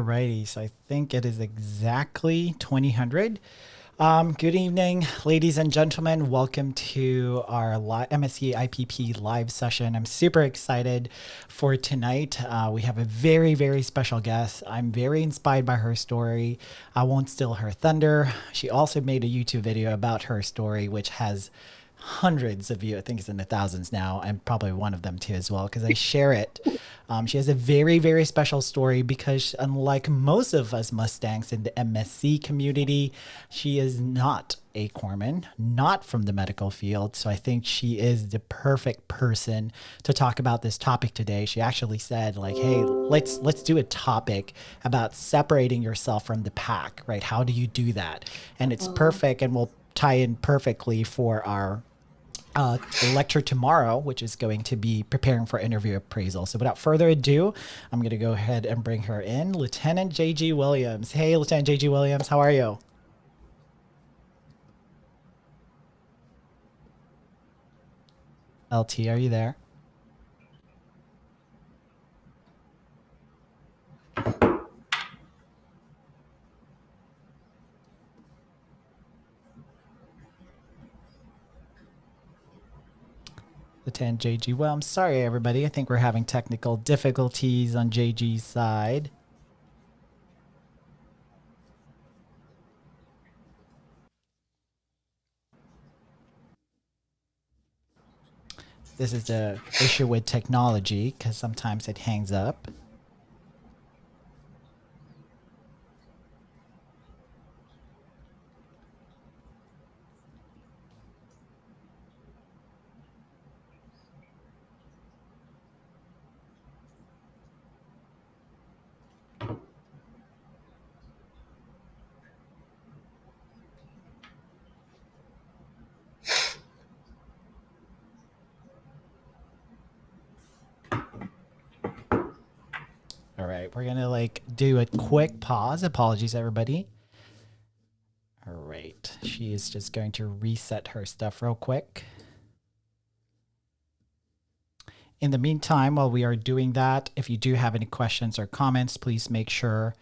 Alrighty, so I think it is exactly 2000. Good evening, ladies and gentlemen. Welcome to our MSc IPP live session. I'm super excited for tonight. We have a very, very special guest. I'm very inspired by her story. I won't steal her thunder. She also made a YouTube video about her story, which has hundreds of views. I think it's in the thousands now. I'm probably one of them too as well because I share it. She has a very, very special story because unlike most of us Mustangs in the MSc community, she is not a corpsman, not from the medical field. So I think she is the perfect person to talk about this topic today. She actually said like, hey, let's do a topic about separating yourself from the pack, right? How do you do that? And it's perfect and we'll tie in perfectly for our lecture tomorrow, which is going to be preparing for interview appraisal. So without further ado, I'm going to go ahead and bring her in. Lieutenant J.G. Williams. Hey, Lieutenant J.G. Williams, how are you? LT, are you there? Lieutenant J.G. Well, I'm sorry, everybody. I think we're having technical difficulties on J.G.'s side. This is the issue with technology because sometimes it hangs up. All right, we're gonna like do a quick pause. Apologies, everybody. All right, she is just going to reset her stuff real quick. In the meantime, while we are doing that, if you do have any questions or comments, please make sure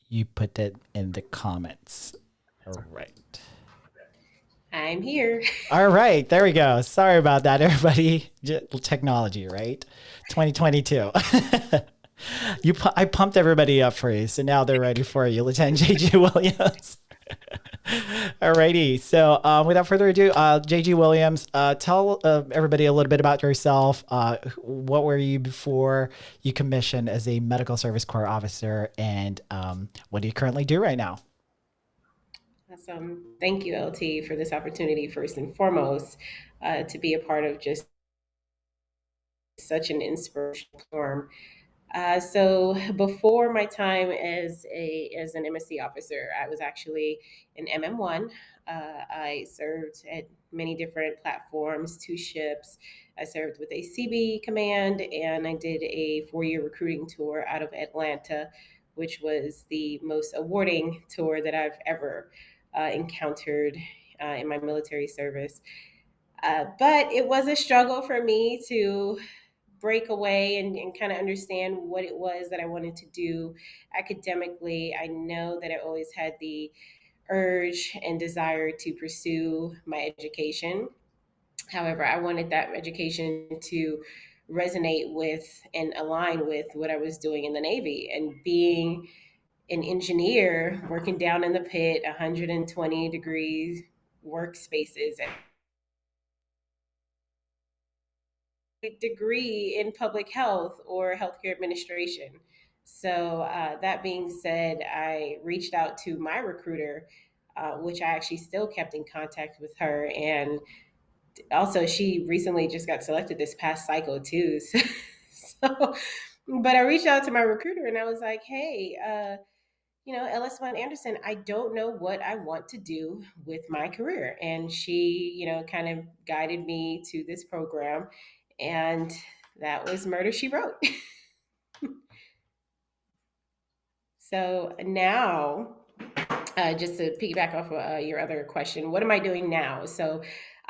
you put it in the comments. All right. I'm here. All right, there we go. Sorry about that, everybody. Technology, right? 2022. I pumped everybody up for you, so now they're ready for you, Lieutenant J.G. Williams. Alrighty. So, without further ado, J.G. Williams, tell everybody a little bit about yourself. What were you before you commissioned as a medical service corps officer, and what do you currently do right now? Awesome. Thank you, LT, for this opportunity, first and foremost, to be a part of just such an inspirational platform. So before my time as an MSc officer, I was actually an MM1. I served at many different platforms, two ships. I served with a CB command, and I did a 4-year recruiting tour out of Atlanta, which was the most awarding tour that I've ever encountered in my military service. But it was a struggle for me to break away and kind of understand what it was that I wanted to do academically. I know that I always had the urge and desire to pursue my education. However, I wanted that education to resonate with and align with what I was doing in the Navy. And being an engineer working down in the pit, 120 degrees workspaces, degree in public health or healthcare administration. So, that being said, I reached out to my recruiter, which I actually still kept in contact with her. And also, she recently just got selected this past cycle, too. So, but I reached out to my recruiter and I was like, hey, LS1 Anderson, I don't know what I want to do with my career. And she, kind of guided me to this program. And that was Murder She Wrote. So now, just to piggyback off your other question, what am I doing now? So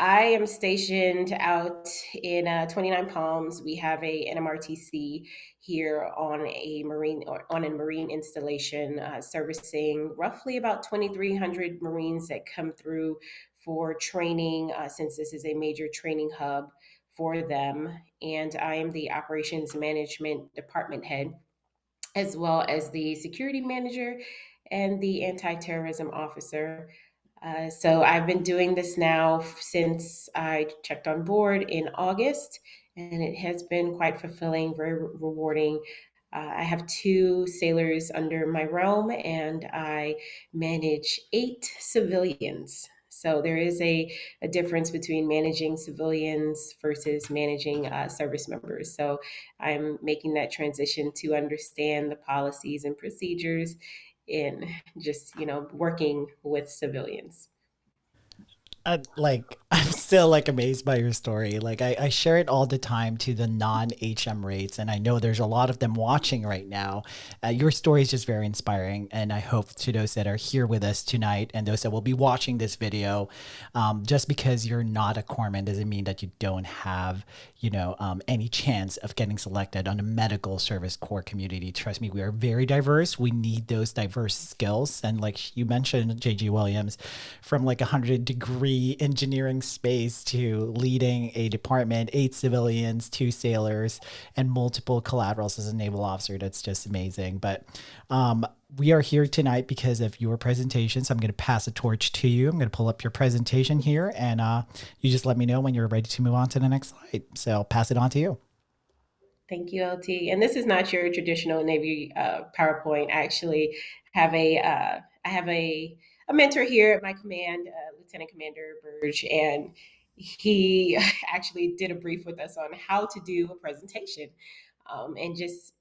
I am stationed out in 29 Palms. We have a NMRTC here on a marine installation, servicing roughly about 2,300 Marines that come through for training. Since this is a major training hub for them, and I am the operations management department head, as well as the security manager and the anti-terrorism officer. So I've been doing this now since I checked on board in August, and it has been quite fulfilling, very rewarding. I have two sailors under my realm, and I manage 8 civilians. So there is a difference between managing civilians versus managing service members. So I'm making that transition to understand the policies and procedures in just, working with civilians. I'm still like amazed by your story. Like I share it all the time to the non-HM rates, and I know there's a lot of them watching right now. Your story is just very inspiring, and I hope to those that are here with us tonight and those that will be watching this video, just because you're not a corpsman doesn't mean that you don't have, any chance of getting selected on the medical service corps community. Trust me, we are very diverse. We need those diverse skills, and like you mentioned, JG Williams, from like 100-degree engineering space to leading a department, 8 civilians, 2 sailors, and multiple collaterals as a naval officer. That's just amazing. But we are here tonight because of your presentation. So I'm going to pass the torch to you. I'm going to pull up your presentation here, and you just let me know when you're ready to move on to the next slide. So I'll pass it on to you. Thank you, LT. And this is not your traditional Navy PowerPoint. I actually have a mentor here at my command, Lieutenant Commander Burge, and he actually did a brief with us on how to do a presentation, and just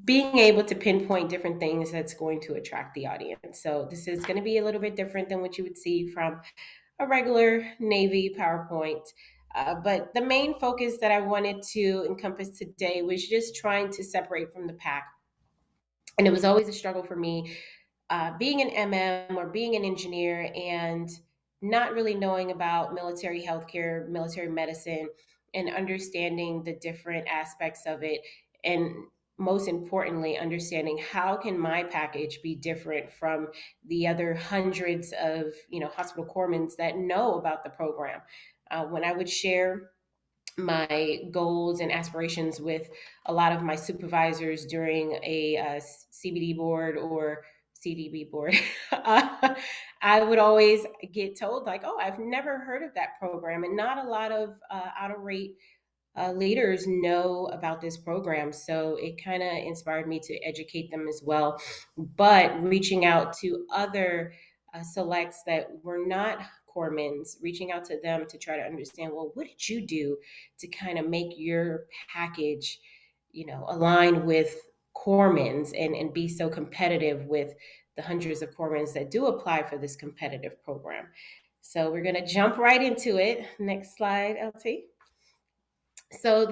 being able to pinpoint different things that's going to attract the audience. So this is going to be a little bit different than what you would see from a regular Navy PowerPoint. But the main focus that I wanted to encompass today was just trying to separate from the pack. And it was always a struggle for me, being an MM or being an engineer and not really knowing about military healthcare, military medicine, and understanding the different aspects of it. And most importantly, understanding how can my package be different from the other hundreds of hospital corpsmen that know about the program. When I would share my goals and aspirations with a lot of my supervisors during a CBD board or CDB board, I would always get told, like, oh, I've never heard of that program. And not a lot of out of rate leaders know about this program. So it kind of inspired me to educate them as well. But reaching out to other selects that were not corpsmen, reaching out to them to try to understand, well, what did you do to kind of make your package, align with corpsmen and be so competitive with the hundreds of corpsmen that do apply for this competitive program. So we're going to jump right into it. Next slide, LT. So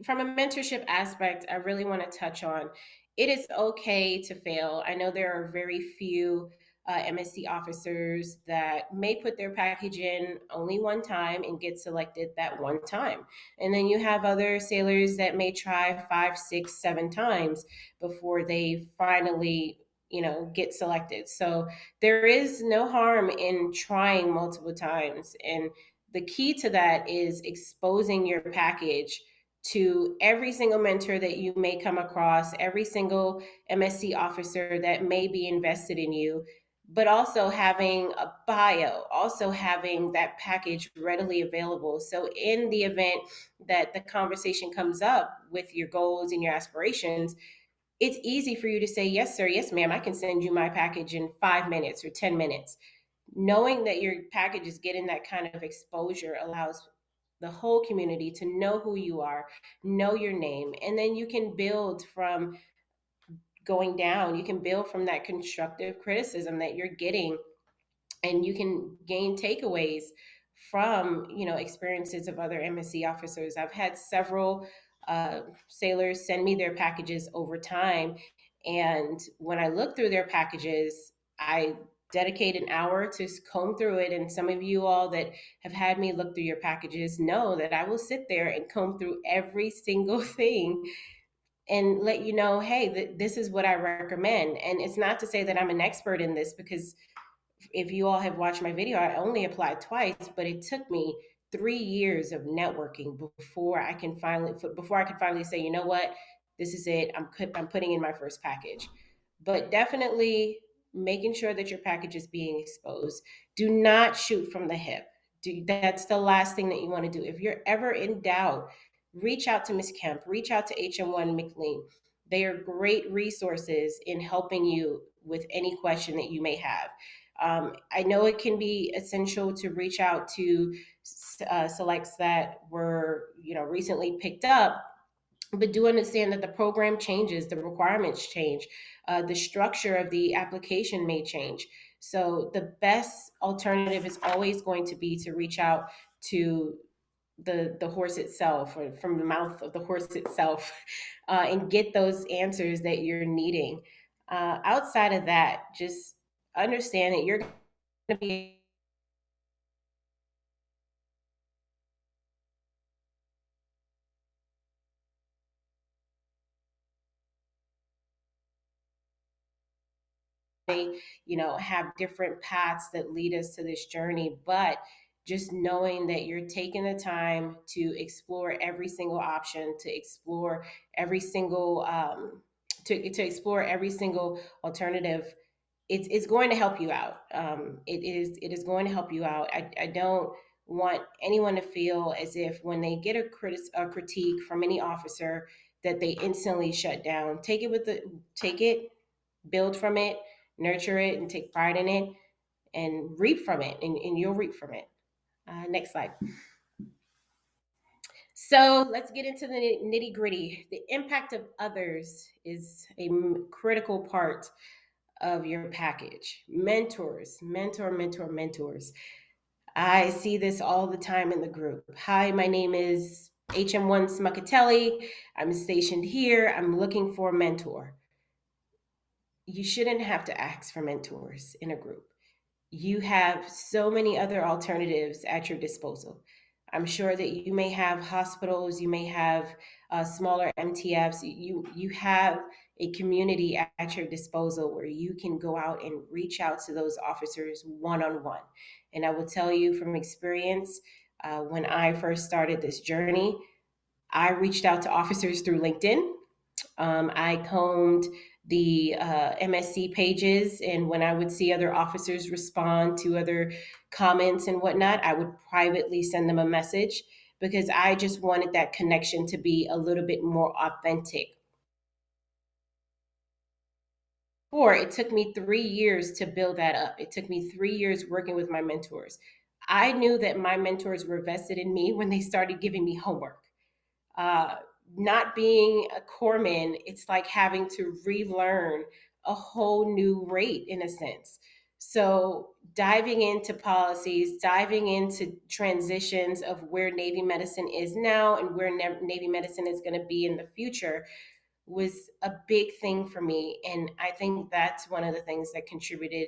from a mentorship aspect, I really want to touch on it is okay to fail. I know there are very few MSc officers that may put their package in only one time and get selected that one time. And then you have other sailors that may try 5, 6, 7 times before they finally, get selected. So there is no harm in trying multiple times. And the key to that is exposing your package to every single mentor that you may come across, every single MSc officer that may be invested in you, but also having a bio, also having that package readily available. So, in the event that the conversation comes up with your goals and your aspirations, it's easy for you to say, yes, sir, yes, ma'am, I can send you my package in 5 minutes or 10 minutes. Knowing that your package is getting that kind of exposure allows the whole community to know who you are, know your name, and then you can build from going down. You can build from that constructive criticism that you're getting, and you can gain takeaways from experiences of other MSc officers. I've had several sailors send me their packages over time, and when I look through their packages, I dedicate an hour to comb through it. And some of you all that have had me look through your packages know that I will sit there and comb through every single thing and let you know, hey, this is what I recommend. And it's not to say that I'm an expert in this, because if you all have watched my video, I only applied twice, but it took me 3 years of networking before I could finally say, you know what, this is it. I'm putting in my first package. But definitely making sure that your package is being exposed. Do not shoot from the hip. That's the last thing that you want to do. If you're ever in doubt, reach out to Ms. Kemp, reach out to HM1 McLean. They are great resources in helping you with any question that you may have. I know it can be essential to reach out to selects that were, recently picked up, but do understand that the program changes, the requirements change, the structure of the application may change. So the best alternative is always going to be to reach out to the horse itself, or from the mouth of the horse itself, and get those answers that you're needing. Outside of that, just understand that you're going to be have different paths that lead us to this journey, but just knowing that you're taking the time to explore every single option, to explore every single to explore every single alternative, it's going to help you out. It is going to help you out. I don't want anyone to feel as if when they get a critique from any officer that they instantly shut down. Take it, build from it, nurture it, and take pride in it, and reap from it, and you'll reap from it. Next slide. So let's get into the nitty gritty. The impact of others is a critical part of your package. Mentors, mentors. I see this all the time in the group. Hi, my name is HM1 Smuckatelli. I'm stationed here. I'm looking for a mentor. You shouldn't have to ask for mentors in a group. You have so many other alternatives at your disposal. I'm sure that you may have hospitals, you may have smaller MTFs. You have a community at your disposal where you can go out and reach out to those officers one on one. And I will tell you from experience, when I first started this journey, I reached out to officers through LinkedIn. I combed the MSC pages, and when I would see other officers respond to other comments and whatnot, I would privately send them a message, because I just wanted that connection to be a little bit more authentic. Or it took me 3 years to build that up. It took me 3 years working with my mentors. I knew that my mentors were vested in me when they started giving me homework. uh, Not being a corpsman, it's like having to relearn a whole new rate in a sense. So diving into policies, diving into transitions of where Navy medicine is now and where Navy medicine is going to be in the future was a big thing for me. And I think that's one of the things that contributed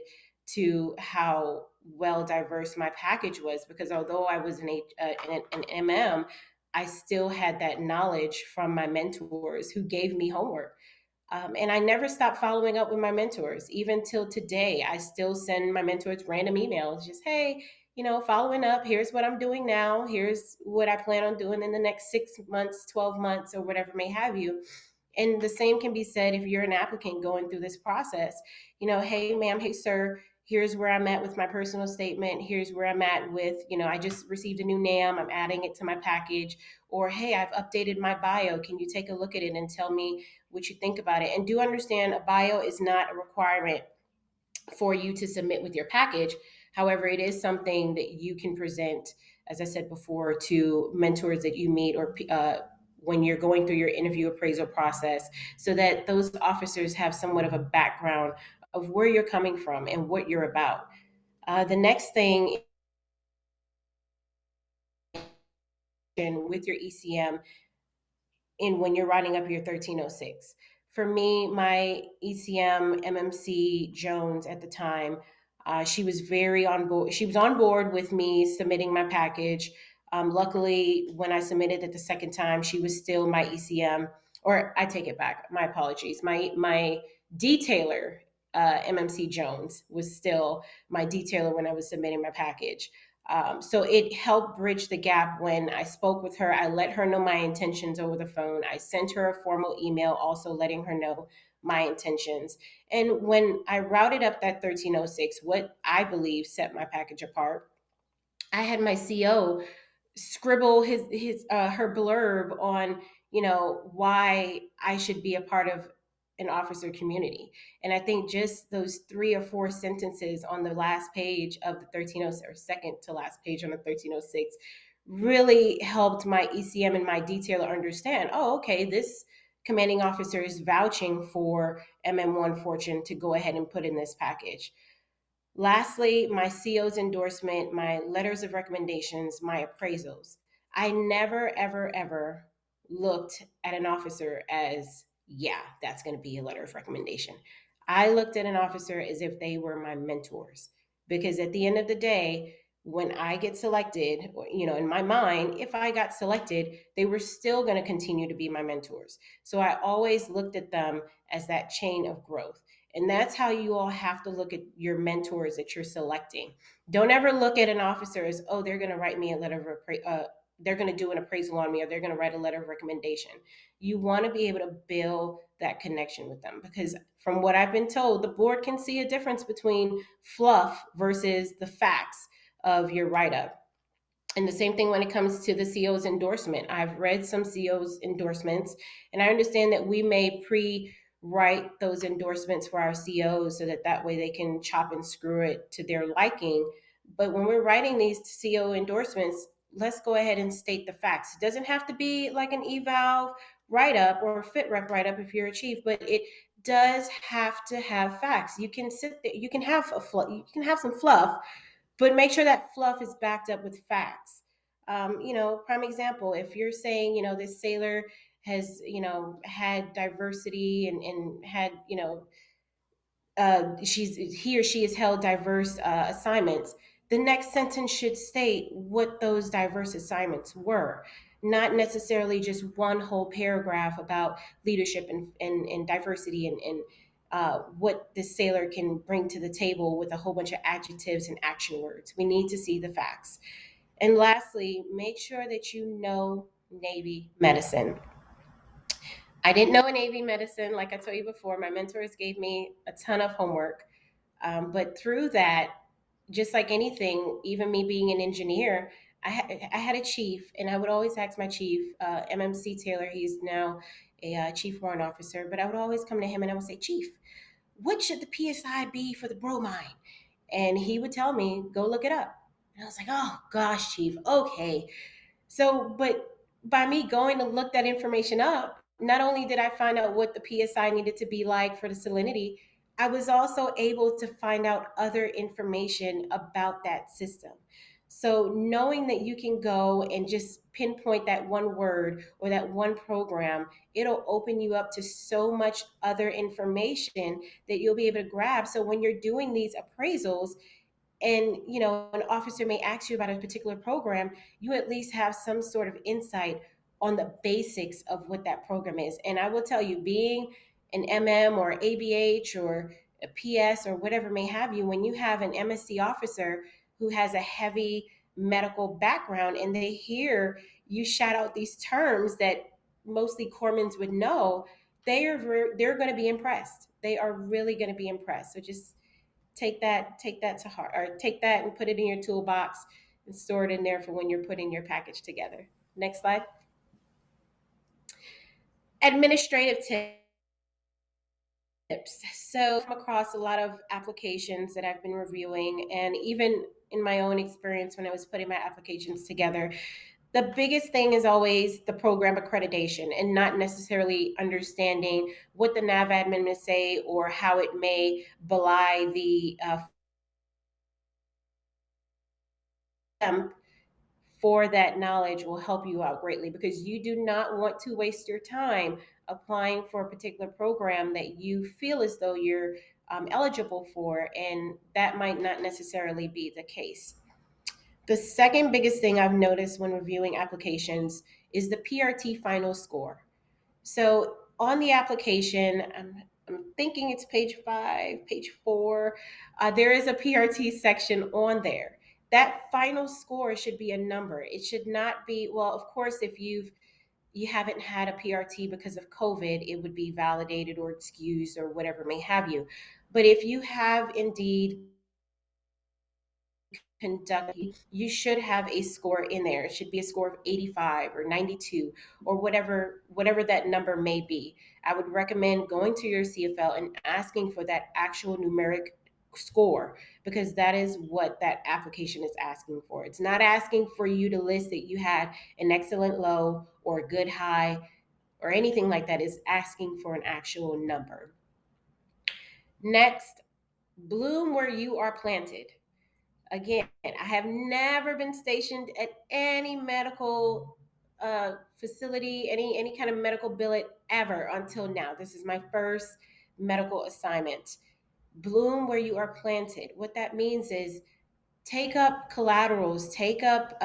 to how well diverse my package was, because although I was an MM, I still had that knowledge from my mentors who gave me homework. And I never stopped following up with my mentors. Even till today, I still send my mentors random emails, just, hey, following up, here's what I'm doing now. Here's what I plan on doing in the next 6 months, 12 months, or whatever may have you. And the same can be said if you're an applicant going through this process. Hey, ma'am, hey, sir, here's where I'm at with my personal statement. Here's where I'm at with, I just received a new NAM. I'm adding it to my package. Or, hey, I've updated my bio. Can you take a look at it and tell me what you think about it? And do understand, a bio is not a requirement for you to submit with your package. However, it is something that you can present, as I said before, to mentors that you meet, or when you're going through your interview appraisal process, so that those officers have somewhat of a background of where you're coming from and what you're about. The next thing with your ECM, in when you're writing up your 1306. For me, my ECM MMC Jones at the time, She was very on board. She was on board with me submitting my package. Luckily, when I submitted it the second time, she was still my ECM, or I take it back. My apologies. My detailer, MMC Jones, was still my detailer when I was submitting my package. So it helped bridge the gap. When I spoke with her, I let her know my intentions over the phone. I sent her a formal email also letting her know my intentions. And when I routed up that 1306, what I believe set my package apart, I had my CO scribble his her blurb on, why I should be a part of an officer community. And I think just those 3 or 4 sentences on the last page of the 1306, or second to last page on the 1306, really helped my ECM and my detailer understand, oh, okay, this commanding officer is vouching for MM1 Fortune to go ahead and put in this package. Lastly, my CO's endorsement, my letters of recommendations, my appraisals. I never, ever, ever looked at an officer as, yeah, that's going to be a letter of recommendation. I looked at an officer as if they were my mentors. Because at the end of the day, when I get selected, in my mind, if I got selected, they were still going to continue to be my mentors. So I always looked at them as that chain of growth. And that's how you all have to look at your mentors that you're selecting. Don't ever look at an officer as, oh, they're going to write me a letter of they're going to do an appraisal on me, or they're going to write a letter of recommendation. You want to be able to build that connection with them, because from what I've been told, the board can see a difference between fluff versus the facts of your write up. And the same thing when it comes to the CO's endorsement. I've read some CO's endorsements, and I understand that we may write those endorsements for our COs so that way they can chop and screw it to their liking. But when we're writing these CO endorsements, let's go ahead and state the facts. It doesn't have to be like an eval write up or a fit rep write up if you're a chief, but it does have to have facts. You can sit there, you can have you can have some fluff, but make sure that fluff is backed up with facts. Prime example, if you're saying, this sailor has, had diversity and had, he or she has held diverse assignments, the next sentence should state what those diverse assignments were, not necessarily just one whole paragraph about leadership and diversity and what the sailor can bring to the table with a whole bunch of adjectives and action words. We need to see the facts. And lastly, make sure that you know Navy medicine. I didn't know Navy medicine. Like I told you before, my mentors gave me a ton of homework. But through that, just like anything, even me being an engineer, I had a chief, and I would always ask my chief, MMC Taylor. He's now a chief warrant officer, but I would always come to him and I would say, Chief, what should the PSI be for the bromine? And he would tell me, go look it up. And I was like, oh gosh, Chief, okay. So, but by me going to look that information up, not only did I find out what the PSI needed to be like for the salinity, I was also able to find out other information about that system. So, knowing that you can go and just pinpoint that one word or that one program, it'll open you up to so much other information that you'll be able to grab. So, when you're doing these appraisals, and an officer may ask you about a particular program, you at least have some sort of insight on the basics of what that program is. And I will tell you, being an MM or ABH or a PS or whatever may have you, when you have an MSc officer who has a heavy medical background and they hear you shout out these terms that mostly corpsmen would know, they're going to be impressed. They are really going to be impressed. So just take that to heart, or take that and put it in your toolbox and store it in there for when you're putting your package together. Next slide. Administrative tips. So I've come across a lot of applications that I've been reviewing, and even in my own experience when I was putting my applications together, the biggest thing is always the program accreditation and not necessarily understanding what the nav admin may say or how it may belie the for that knowledge will help you out greatly, because you do not want to waste your time applying for a particular program that you feel as though you're eligible for, and that might not necessarily be the case. The second biggest thing I've noticed when reviewing applications is the PRT final score. So on the application, I'm thinking it's page 5, page 4, there is a PRT section on there. That final score should be a number. It should not be, well, of course, if you haven't had a PRT because of COVID, it would be validated or excused or whatever may have you. But if you have indeed conducted, you should have a score in there. It should be a score of 85 or 92 or whatever that number may be. I would recommend going to your CFL and asking for that actual numeric score, because that is what that application is asking for. It's not asking for you to list that you had an excellent low or a good high or anything like that. Is asking for an actual number. Next, bloom where you are planted. Again, I have never been stationed at any medical facility, any kind of medical billet ever until now. This is my first medical assignment. Bloom where you are planted. What that means is take up collaterals, take up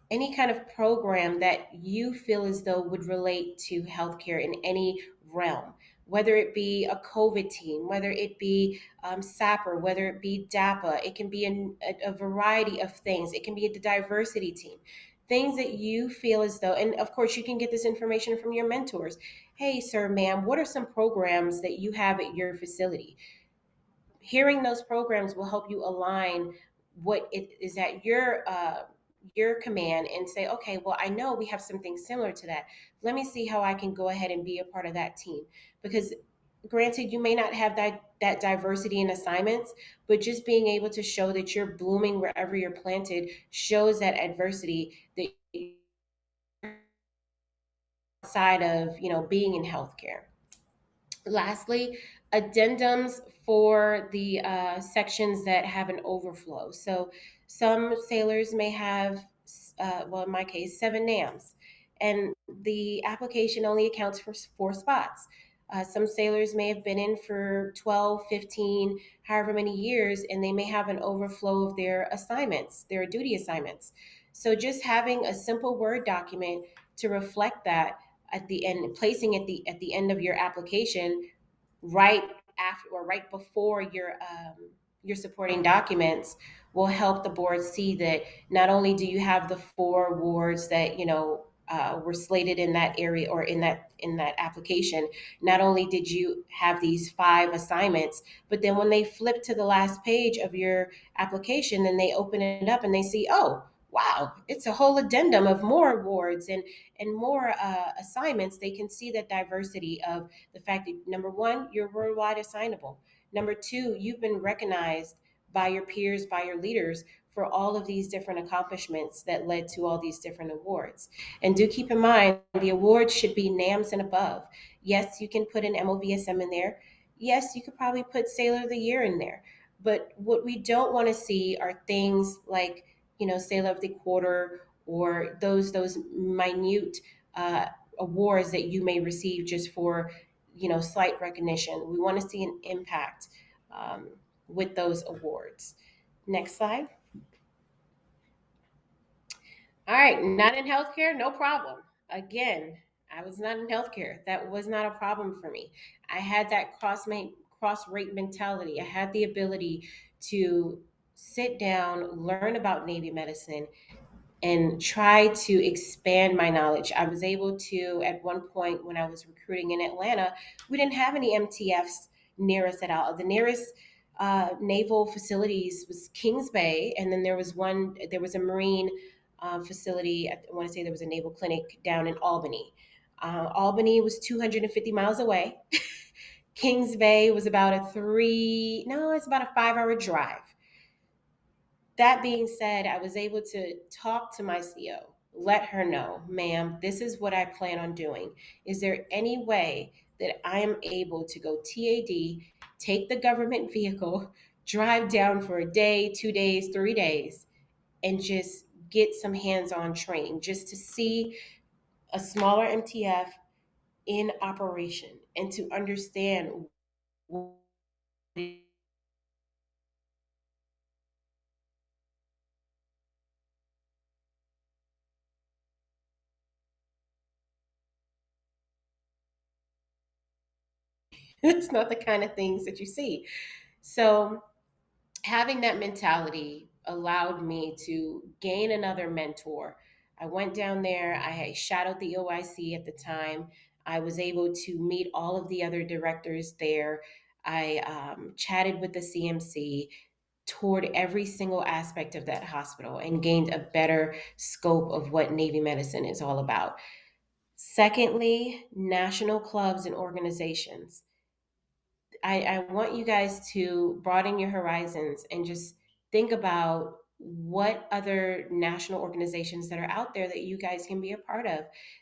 any kind of program that you feel as though would relate to healthcare in any realm, whether it be a COVID team, whether it be SAPR, whether it be DAPA. It can be a variety of things. It can be the diversity team. Things that you feel as though, and of course, you can get this information from your mentors. Hey, sir, ma'am, what are some programs that you have at your facility? Hearing those programs will help you align what it is at your command and say, okay, well, I know we have something similar to that. Let me see how I can go ahead and be a part of that team. Because granted, you may not have that diversity in assignments, but just being able to show that you're blooming wherever you're planted shows that adversity that outside of being in healthcare. Lastly, addendums for the sections that have an overflow. So some sailors may have, well, in my case, 7 NAMs, and the application only accounts for 4 spots. Some sailors may have been in for 12, 15, however many years, and they may have an overflow of their assignments, their duty assignments. So just having a simple Word document to reflect that at the end, placing it at the end of your application, right after or right before your supporting documents, will help the board see that not only do you have the 4 awards that were slated in that area or in that application. Not only did you have these 5 assignments, but then when they flip to the last page of your application, then they open it up and they see, oh wow, it's a whole addendum of more awards and more assignments. They can see that diversity of the fact that, number one, you're worldwide assignable. Number two, you've been recognized by your peers, by your leaders, for all of these different accomplishments that led to all these different awards. And do keep in mind, the awards should be NAMS and above. Yes, you can put an MOVSM in there. Yes, you could probably put Sailor of the Year in there. But what we don't want to see are things like, Sailor of the Quarter, or those minute awards that you may receive just for slight recognition. We want to see an impact with those awards. Next slide. All right, not in healthcare, no problem. Again, I was not in healthcare. That was not a problem for me. I had that cross rate mentality. I had the ability to sit down, learn about Navy medicine, and try to expand my knowledge. I was able to, at one point when I was recruiting in Atlanta, we didn't have any MTFs near us at all. The nearest naval facilities was Kings Bay, and then there was a Marine facility. I want to say there was a naval clinic down in Albany. Albany was 250 miles away. Kings Bay was about it's about a 5-hour drive. That being said, I was able to talk to my CO, let her know, ma'am, this is what I plan on doing. Is there any way that I am able to go TAD, take the government vehicle, drive down for a day, 2 days, 3 days, and just get some hands on training, just to see a smaller MTF in operation and to understand what it It's not the kind of things that you see. So having that mentality allowed me to gain another mentor. I went down there, I shadowed the OIC at the time. I was able to meet all of the other directors there. I chatted with the CMC, toured every single aspect of that hospital, and gained a better scope of what Navy medicine is all about. Secondly, national clubs and organizations. I want you guys to broaden your horizons and just think about what other national organizations that are out there that you guys can be a part of.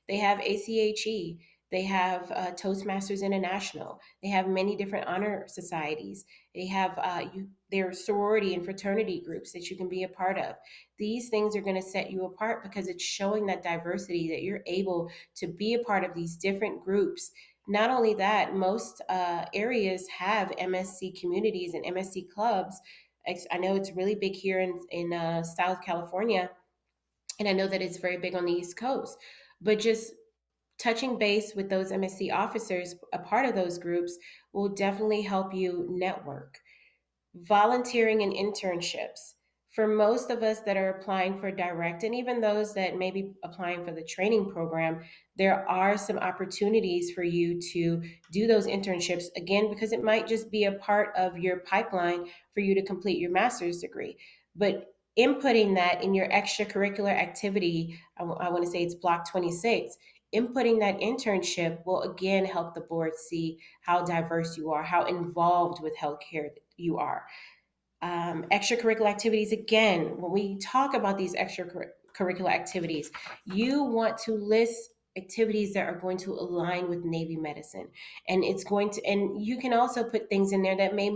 They have ACHE, they have Toastmasters International, they have many different honor societies, they have their sorority and fraternity groups that you can be a part of. These things are going to set you apart because it's showing that diversity, that you're able to be a part of these different groups. Not only that, most areas have MSC communities and MSC clubs. I know it's really big here in South California, and I know that it's very big on the East Coast. But just touching base with those MSC officers, a part of those groups, will definitely help you network. Volunteering and internships. For most of us that are applying for direct, and even those that may be applying for the training program, there are some opportunities for you to do those internships, again, because it might just be a part of your pipeline for you to complete your master's degree. But inputting that in your extracurricular activity, I want to say it's block 26, inputting that internship will again help the board see how diverse you are, how involved with healthcare you are. Extracurricular activities, again, when we talk about these extracurricular activities, you want to list activities that are going to align with Navy medicine. And it's going to, and you can also put things in there that may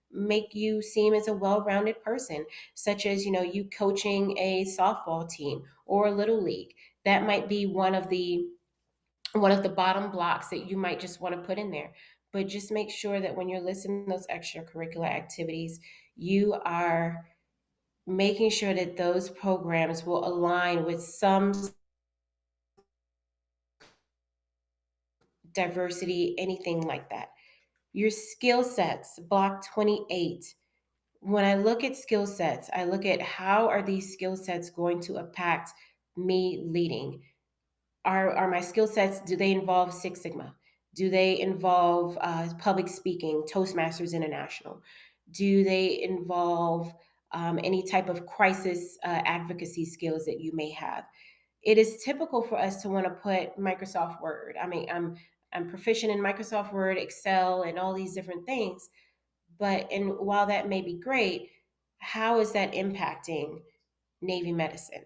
make you seem as a well-rounded person, such as, you coaching a softball team or a little league. That might be one of the bottom blocks that you might just want to put in there. But just make sure that when you're listing those extracurricular activities, you are making sure that those programs will align with some diversity, anything like that. Your skill sets, block 28. When I look at skill sets, I look at how are these skill sets going to impact me leading? Are my skill sets, do they involve Six Sigma? Do they involve public speaking, Toastmasters International? Do they involve any type of crisis advocacy skills that you may have? It is typical for us to want to put Microsoft Word. I mean, I'm proficient in Microsoft Word, Excel, and all these different things. But and while that may be great, how is that impacting Navy medicine?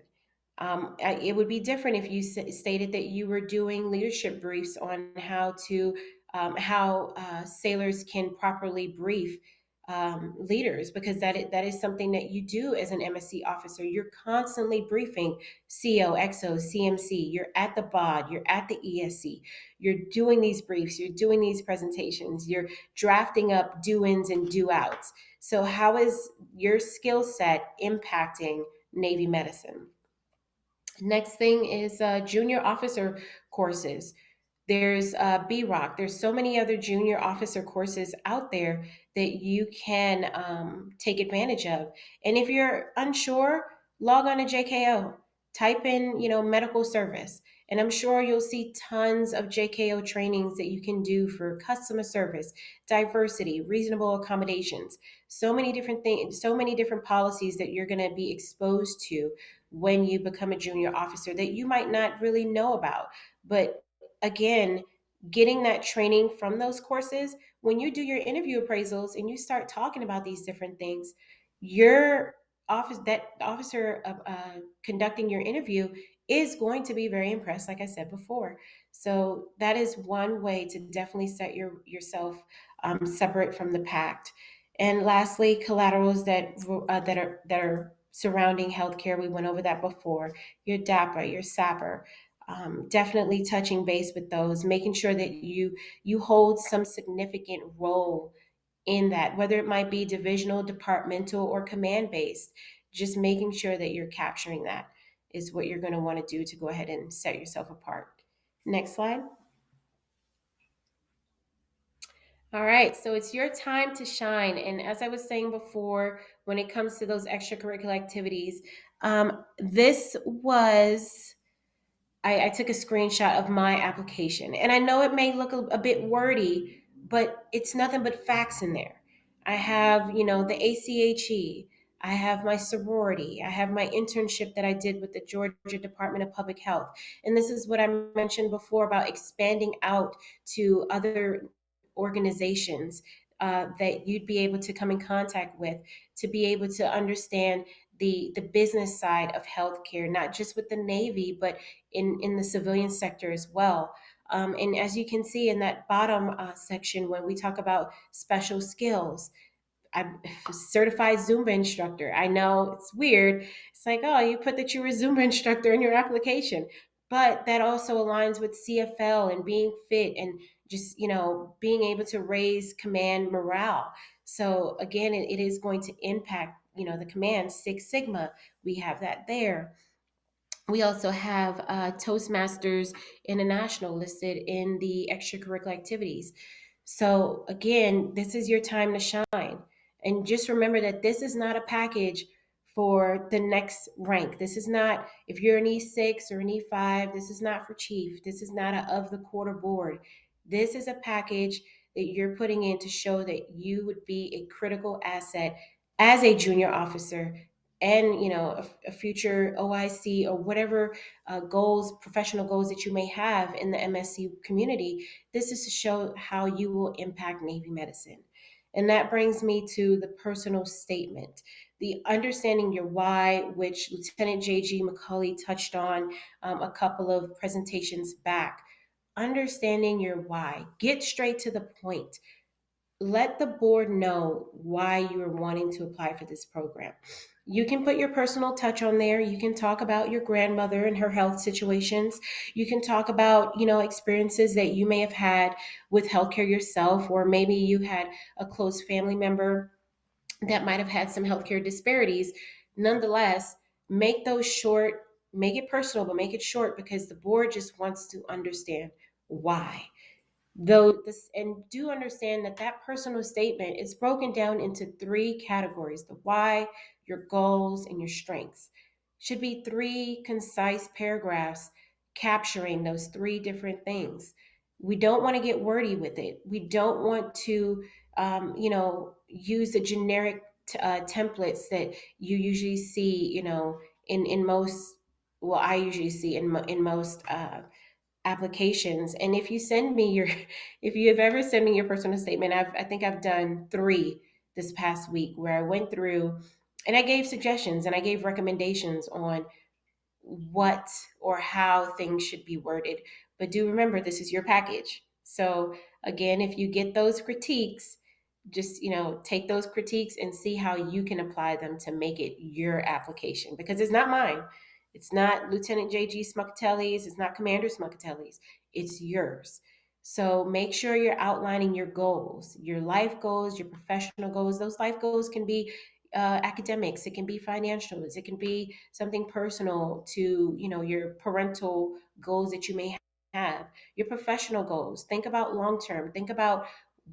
It would be different if you stated that you were doing leadership briefs on how sailors can properly brief leaders, because that is something that you do as an MSC officer. You're constantly briefing CO, XO, CMC. You're at the BOD. You're at the ESC. You're doing these briefs. You're doing these presentations. You're drafting up do-ins and do-outs. So how is your skill set impacting Navy medicine? Next thing is junior officer courses. There's BROC. There's so many other junior officer courses out there that you can take advantage of. And if you're unsure, log on to JKO. Type in, medical service, and I'm sure you'll see tons of JKO trainings that you can do for customer service, diversity, reasonable accommodations. So many different things, so many different policies that you're going to be exposed to when you become a junior officer that you might not really know about. But again, getting that training from those courses, when you do your interview appraisals and you start talking about these different things, your officer conducting your interview is going to be very impressed, like I said before. So that is one way to definitely set yourself separate from the pact. And lastly, collaterals that are surrounding healthcare. We went over that before. Your DAPA, your SAPR. Definitely touching base with those, making sure that you hold some significant role in that, whether it might be divisional, departmental, or command based. Just making sure that you're capturing that is what you're going to want to do to go ahead and set yourself apart. Next slide. All right, so it's your time to shine. And as I was saying before, when it comes to those extracurricular activities, this was I took a screenshot of my application. And I know it may look a bit wordy, but it's nothing but facts in there. I have, the ACHE. I have my sorority. I have my internship that I did with the Georgia Department of Public Health. And this is what I mentioned before about expanding out to other organizations that you'd be able to come in contact with to be able to understand the business side of healthcare, not just with the Navy, but in the civilian sector as well. And as you can see in that bottom section, when we talk about special skills, I'm a certified Zumba instructor. I know it's weird. It's like, oh, you put that you're a Zumba instructor in your application. But that also aligns with CFL and being fit and just, being able to raise command morale. So again, it is going to impact, the command Six Sigma. We have that there. We also have Toastmasters International listed in the extracurricular activities. So, again, this is your time to shine. And just remember that this is not a package for the next rank. This is not, if you're an E6 or an E5, this is not for chief. This is not a of the quarter board. This is a package that you're putting in to show that you would be a critical asset as a junior officer and a future OIC or whatever goals, professional goals that you may have in the MSc community. This is to show how you will impact Navy medicine. And that brings me to the personal statement, the understanding your why, which Lieutenant J.G. McCauley touched on a couple of presentations back. Understanding your why. Get straight to the point. Let the board know why you are wanting to apply for this program. You can put your personal touch on there. You can talk about your grandmother and her health situations. You can talk about, experiences that you may have had with healthcare yourself, or maybe you had a close family member that might have had some healthcare disparities. Nonetheless, make those short, make it personal, but make it short because the board just wants to understand why. Though this, and do understand that that personal statement is broken down into three categories: the why, your goals, and your strengths. Should be three concise paragraphs capturing those three different things. We don't want to get wordy with it. We don't want to use the generic templates that you usually see, in most, well, I usually see in most applications. And if you send me your, if you have ever sent me your personal statement, I think I've done three this past week where I went through and I gave suggestions and I gave recommendations on what or how things should be worded. But do remember, this is your package. So again, if you get those critiques, just take those critiques and see how you can apply them to make it your application, because it's not mine, it's not Lieutenant JG Smuckatelli's, it's not Commander Smuckatelli's, it's yours. So make sure you're outlining your goals, your life goals, your professional goals. Those life goals can be academics, it can be financial, it can be something personal to your parental goals that you may have, your professional goals. Think about long term, think about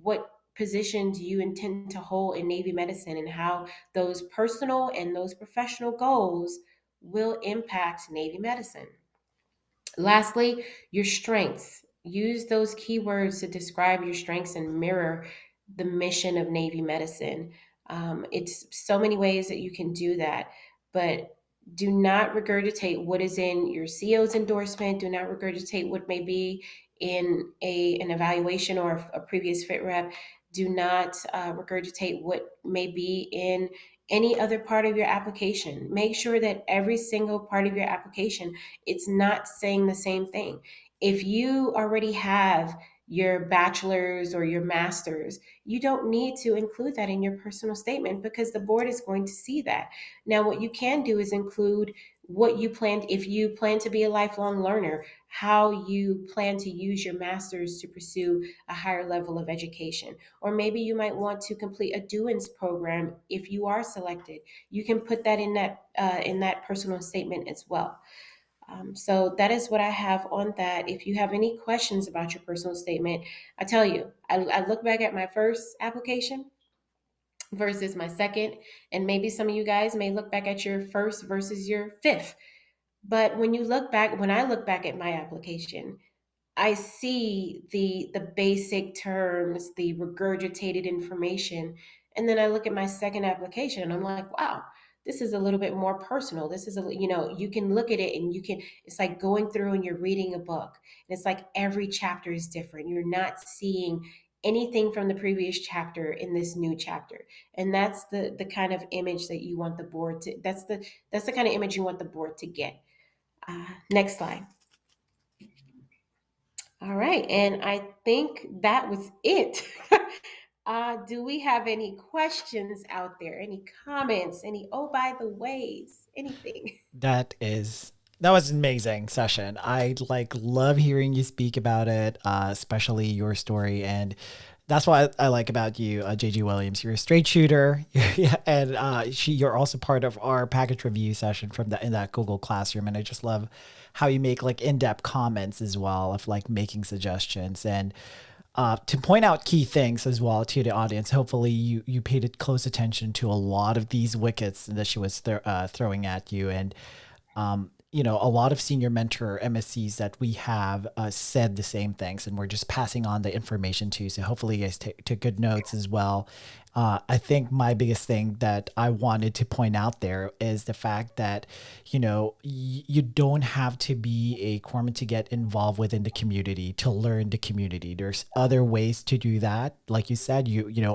what position do you intend to hold in Navy medicine and how those personal and those professional goals will impact Navy medicine. Lastly, your strengths. Use those keywords to describe your strengths and mirror the mission of Navy medicine. It's so many ways that you can do that, but do not regurgitate what is in your CO's endorsement. Do not regurgitate what may be in an evaluation or a previous fit rep. Do not regurgitate what may be in any other part of your application. Make sure that every single part of your application, it's not saying the same thing. If you already have your bachelor's or your master's, you don't need to include that in your personal statement because the board is going to see that. Now, what you can do is include what you plan, if you plan to be a lifelong learner, how you plan to use your master's to pursue a higher level of education. Or maybe you might want to complete a DUINS program if you are selected. You can put that in that personal statement as well. So that is what I have on that. If you have any questions about your personal statement, I tell you, I look back at my first application versus my second, and maybe some of you guys may look back at your first versus your fifth. But when I look back at my application, I see the basic terms, the regurgitated information, and then I look at my second application and I'm like, wow, this is a little bit more personal. This is you can look at it and you can it's like going through and you're reading a book. And it's like every chapter is different. You're not seeing anything from the previous chapter in this new chapter. And that's the kind of image that you want the board to that's the kind of image you want the board to get. Next slide. All right, and I think that was it. Do we have any questions out there? Any comments? Any oh by the ways? Anything? That was an amazing session. I like love hearing you speak about it, especially your story, and that's what I like about you, JG Williams. You're a straight shooter, and you're also part of our package review session from in that Google Classroom, and I just love how you make like in-depth comments as well of like making suggestions and to point out key things as well to the audience. Hopefully, you paid close attention to a lot of these wickets that she was throwing at you, and a lot of senior mentor MSCs that we have said the same things, and we're just passing on the information to you. So hopefully, you guys took good notes as well. I think my biggest thing that I wanted to point out there is the fact that, you don't have to be a corpsman to get involved within the community, to learn the community. There's other ways to do that. Like you said,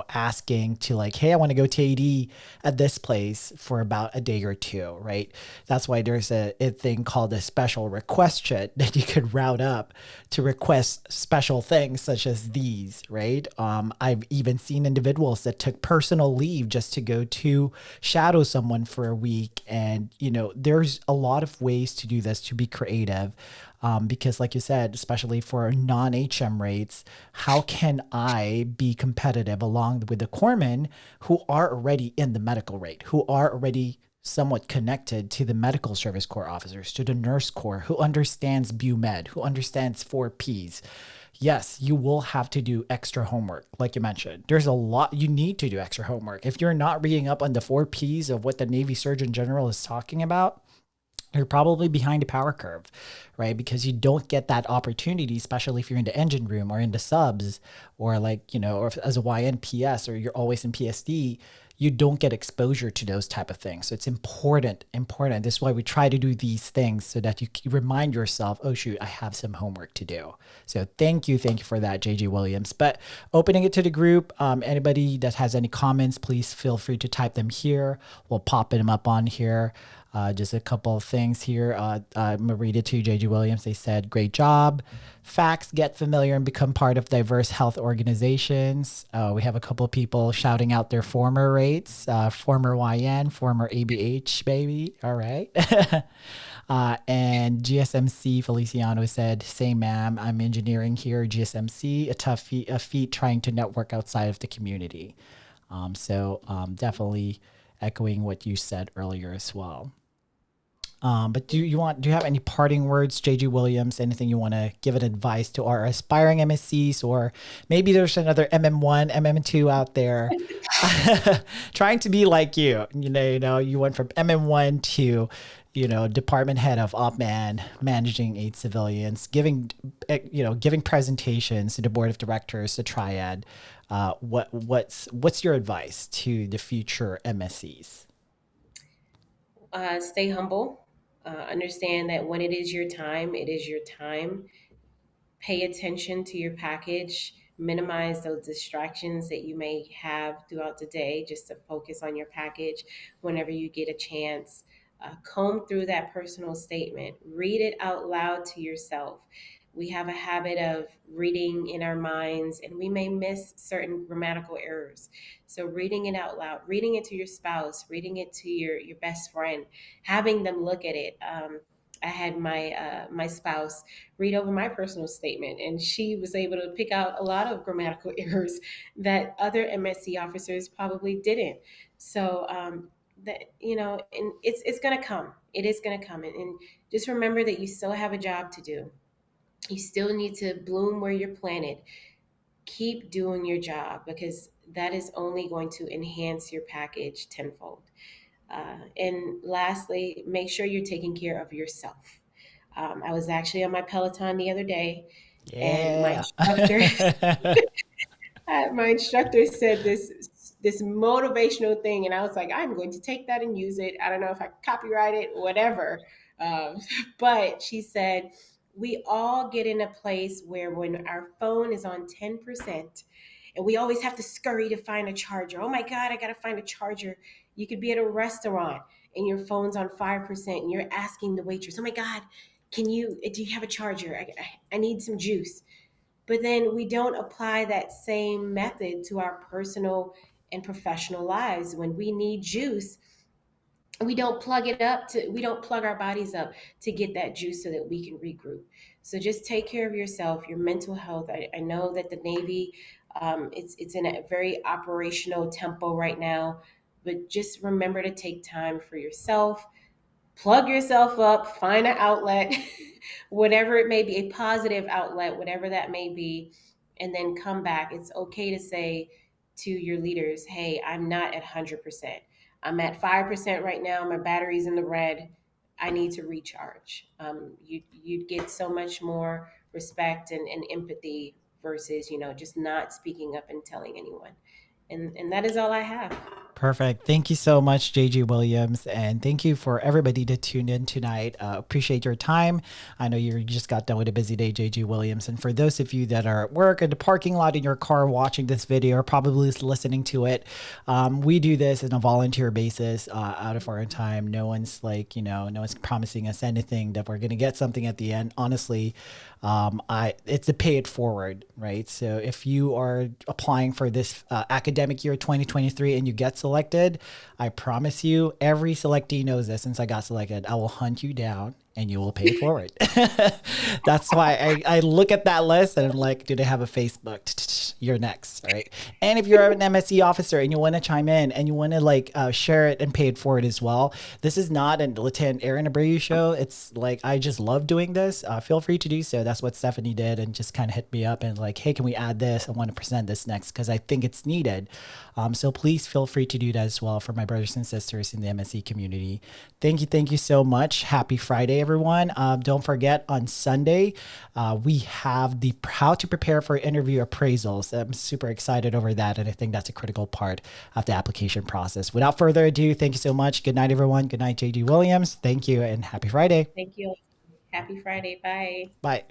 asking to like, hey, I want to go to AD at this place for about a day or two, right? That's why there's a thing called a special request sheet that you could route up to request special things such as these, right? I've even seen individuals that took personal leave just to go to shadow someone for a week. And, there's a lot of ways to do this, to be creative. Because like you said, especially for non-HM rates, how can I be competitive along with the corpsmen who are already in the medical rate, who are already somewhat connected to the medical service corps officers, to the nurse corps, who understands BUMED, who understands 4Ps. Yes, you will have to do extra homework, like you mentioned. There's a lot you need to do extra homework. If you're not reading up on the 4Ps of what the Navy Surgeon General is talking about, you're probably behind a power curve, right? Because you don't get that opportunity, especially if you're in the engine room or in the subs, or like, or as a YNPS, or you're always in PSD, you don't get exposure to those type of things. So it's important. This is why we try to do these things so that you remind yourself, oh shoot, I have some homework to do. So thank you for that, JJ Williams. But opening it to the group, anybody that has any comments, please feel free to type them here. We'll pop them up on here. Just a couple of things here. I'm going to read it to you, J.G. Williams. They said, great job. Facts, get familiar and become part of diverse health organizations. We have a couple of people shouting out their former rates, former YN, former ABH, baby. All right. And GSMC Feliciano said, same ma'am, I'm engineering here, GSMC, a tough feat trying to network outside of the community. Definitely echoing what you said earlier as well. But do you have any parting words, JG Williams? Anything you want to give an advice to our aspiring MSCs, or maybe there's another MM1, MM2 out there trying to be like you? You went from MM1 to, department head of op man, managing 8 civilians, giving presentations to the board of directors, the triad. What's your advice to the future MSCs? Stay humble. Understand that when it is your time, it is your time. Pay attention to your package, minimize those distractions that you may have throughout the day, just to focus on your package whenever you get a chance. Comb through that personal statement, read it out loud to yourself. We have a habit of reading in our minds and we may miss certain grammatical errors. So, reading it out loud, reading it to your spouse, reading it to your best friend, having them look at it. I had my spouse read over my personal statement, and she was able to pick out a lot of grammatical errors that other MSc officers probably didn't. So that and it's going to come. It is going to come. And just remember that you still have a job to do. You still need to bloom where you're planted. Keep doing your job because that is only going to enhance your package tenfold. And lastly, make sure you're taking care of yourself. I was actually on my Peloton the other day, and Yeah. my instructor said this motivational thing, and I was like, I'm going to take that and use it. I don't know if I copyright it, whatever. Um, but she said, we all get in a place where when our phone is on 10%, and we always have to scurry to find a charger. Oh my God, I got to find a charger. You could be at a restaurant and your phone's on 5%, and you're asking the waitress, oh my God, do you have a charger? I need some juice. But then we don't apply that same method to our personal and professional lives. When we need juice, we don't plug our bodies up to get that juice so that we can regroup. So just take care of yourself, your mental health. I know that the Navy, it's in a very operational tempo right now, but just remember to take time for yourself. Plug yourself up, find an outlet, whatever it may be, a positive outlet, whatever that may be, and then come back. It's okay to say to your leaders, hey, I'm not at 100%. I'm at 5% right now. My battery's in the red. I need to recharge. You'd get so much more respect and empathy versus, just not speaking up and telling anyone. And that is all I have. Perfect. Thank you so much, JG Williams. And thank you for everybody to tune in tonight. Appreciate your time. I know you just got done with a busy day, JG Williams. And for those of you that are at work in the parking lot in your car watching this video or probably listening to it, we do this on a volunteer basis out of our own time. No one's like, no one's promising us anything that we're going to get something at the end. Honestly, it's a pay it forward, right? So if you are applying for this academic year 2023 and you get selected, I promise you, every selectee knows this. Since I got selected, I will hunt you down and you will pay it forward. That's why I look at that list and I'm like, do they have a Facebook? You're next, right? And if you're an MSc officer and you want to chime in and you want to share it and pay it forward as well, this is not a Lieutenant Aaron Abreu show. It's like, I just love doing this. Feel free to do so. That's what Stephanie did and just kind of hit me up and like, hey, can we add this? I want to present this next because I think it's needed. So please feel free to do that as well for my brothers and sisters in the MSc community. Thank you so much. Happy Friday, everyone. Don't forget on Sunday, we have the how to prepare for interview appraisals. I'm super excited over that. And I think that's a critical part of the application process. Without further ado, thank you so much. Good night, everyone. Good night, JG Williams. Thank you and happy Friday. Thank you. Happy Friday. Bye. Bye.